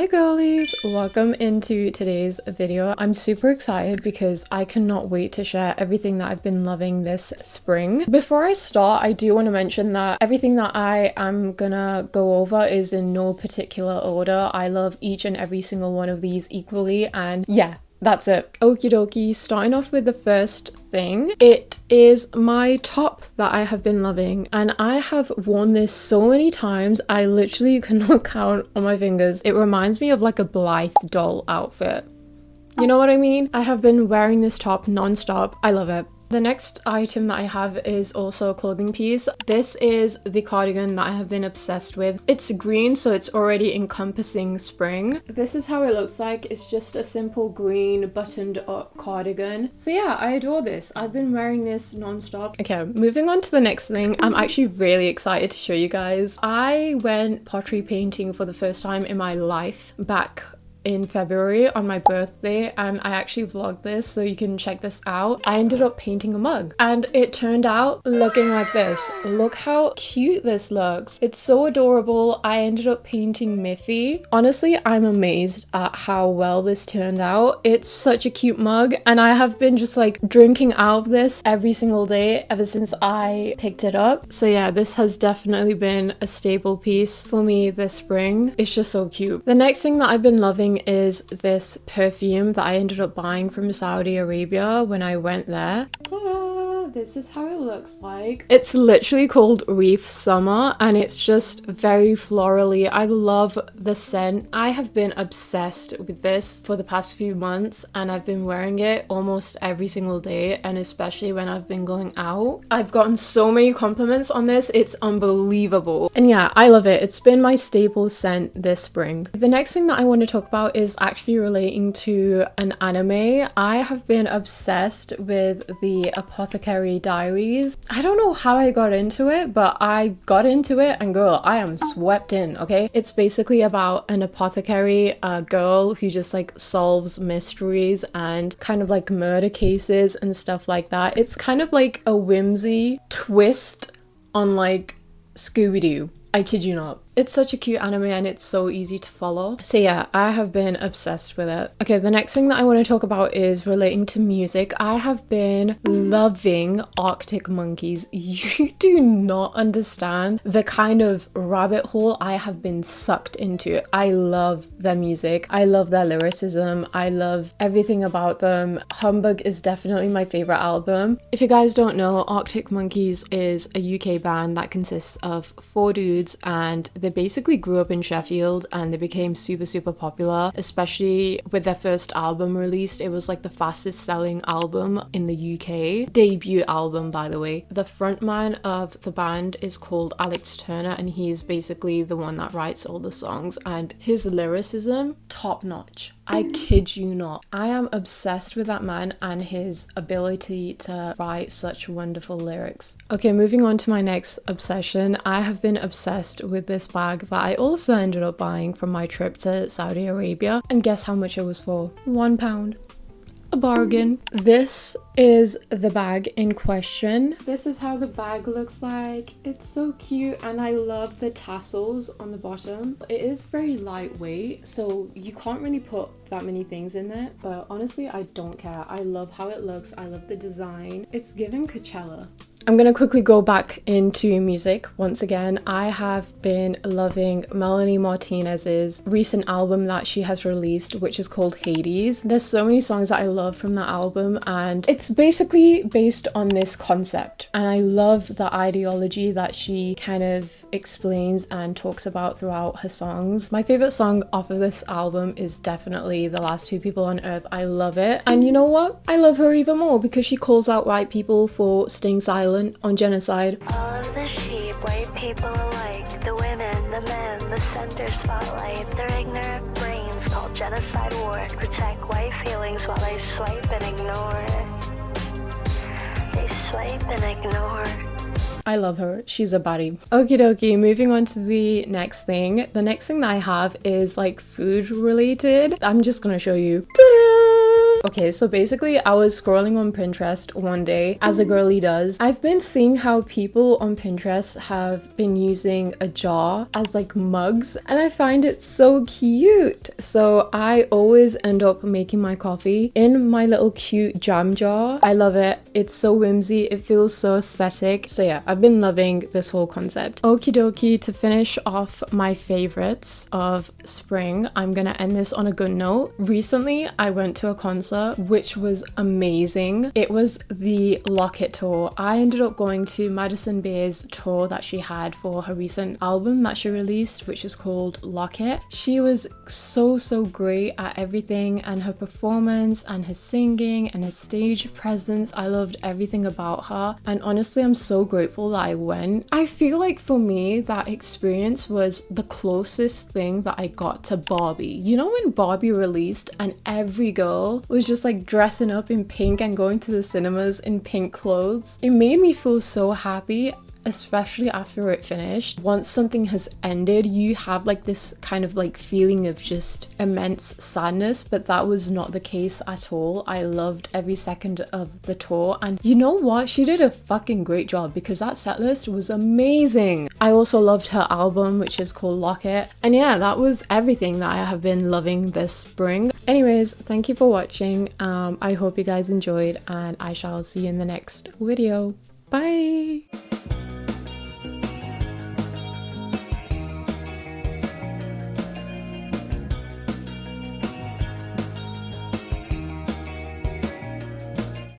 Hi girlies, welcome into today's video. I'm super excited because I cannot wait to share everything that I've been loving this spring. Before I start, I do want to mention that everything that I am gonna go over is in no particular order. I love each and every single one of these equally, and yeah, that's it. Okie dokie, starting off with the first thing. It is my top that I have been loving, and I have worn this so many times I literally cannot count on my fingers. It reminds me of like a Blythe doll outfit. You know what I mean? I have been wearing this top non-stop. I love it. The next item that I have is also a clothing piece. This is the cardigan that I have been obsessed with. It's green, so it's already encompassing spring. This is how it looks like. It's just a simple green buttoned up cardigan. So yeah, I adore this. I've been wearing this non-stop. Okay, moving on to the next thing. I'm actually really excited to show you guys. I went pottery painting for the first time in my life back in February on my birthday, and I actually vlogged this, so you can check this out. I ended up painting a mug and it turned out looking like this. Look how cute this looks. It's so adorable. I ended up painting Miffy. Honestly, I'm amazed at how well this turned out. It's such a cute mug, and I have been just like drinking out of this every single day ever since I picked it up. So yeah, this has definitely been a staple piece for me this spring. It's just so cute. The next thing that I've been loving is this perfume that I ended up buying from Saudi Arabia when I went there. Ta-da! This is how it looks like. It's literally called Reef Summer, and it's just very florally. I love the scent. I have been obsessed with this for the past few months, and I've been wearing it almost every single day, and especially when I've been going out. I've gotten so many compliments on this. It's unbelievable. And yeah, I love it. It's been my staple scent this spring. The next thing that I want to talk about is actually relating to an anime. I have been obsessed with the Apothecary Diaries. I don't know how I got into it, but I got into it, and girl, I am swept in, okay? It's basically about an apothecary, a girl who just like solves mysteries and kind of like murder cases and stuff like that. It's kind of like a whimsy twist on like Scooby-Doo. I kid you not. It's such a cute anime and it's so easy to follow. So yeah, I have been obsessed with it. Okay, the next thing that I want to talk about is relating to music. I have been loving Arctic Monkeys. You do not understand the kind of rabbit hole I have been sucked into. I love their music. I love their lyricism. I love everything about them. Humbug is definitely my favorite album. If you guys don't know, Arctic Monkeys is a UK band that consists of 4 dudes, and they basically grew up in Sheffield and they became super popular, especially with their first album released. It was like the fastest selling album in the UK. Debut album, by the way. The frontman of the band is called Alex Turner, and he's basically the one that writes all the songs, and his lyricism, top notch. I kid you not. I am obsessed with that man and his ability to write such wonderful lyrics. Okay, moving on to my next obsession. I have been obsessed with this bag that I also ended up buying from my trip to Saudi Arabia. And guess how much it was for? £1. A bargain. This is the bag in question. This is how the bag looks like. It's so cute, and I love the tassels on the bottom. It is very lightweight, so you can't really put that many things in it, but honestly, I don't care. I love how it looks. I love the design. It's giving Coachella. I'm gonna quickly go back into music once again. I have been loving Melanie Martinez's recent album that she has released, which is called Hades. There's so many songs that I love from that album, and it's basically based on this concept, and I love the ideology that she kind of explains and talks about throughout her songs. My favorite song off of this album is definitely The Last Two People on Earth. I love it, and you know what? I love her even more because she calls out white people for staying silent on genocide. All of the sheep, white people alike, the women, the men, the center spotlight, their ignorant brains call genocide war. Protect white feelings while they swipe and ignore. They swipe and ignore. I love her. She's a baddie. Okie dokie, moving on to the next thing. The next thing that I have is like food related. I'm just gonna show you. Ta-da! Okay, so basically I was scrolling on Pinterest one day, as a girly does. I've been seeing how people on Pinterest have been using a jar as like mugs, and I find it so cute. So I always end up making my coffee in my little cute jam jar. I love it. It's so whimsy. It feels so aesthetic. So yeah, I've been loving this whole concept. Okie dokie, to finish off my favorites of spring, I'm gonna end this on a good note. Recently, I went to a concert which was amazing. It was the Locket tour. I ended up going to Madison Beer's tour that she had for her recent album that she released, which is called Locket. She was so great at everything, and her performance and her singing and her stage presence. I loved everything about her, and honestly I'm so grateful that I went. I feel like for me that experience was the closest thing that I got to Barbie. You know when Barbie released and every girl was just like dressing up in pink and going to the cinemas in pink clothes? It made me feel so happy, especially after it finished. Once something has ended, you have like this kind of like feeling of just immense sadness, but that was not the case at all. I loved every second of the tour, and you know what? She did a fucking great job because that set list was amazing. I also loved her album, which is called Locket, and yeah, that was everything that I have been loving this spring. Anyways, thank you for watching. I hope you guys enjoyed, and I shall see you in the next video. Bye!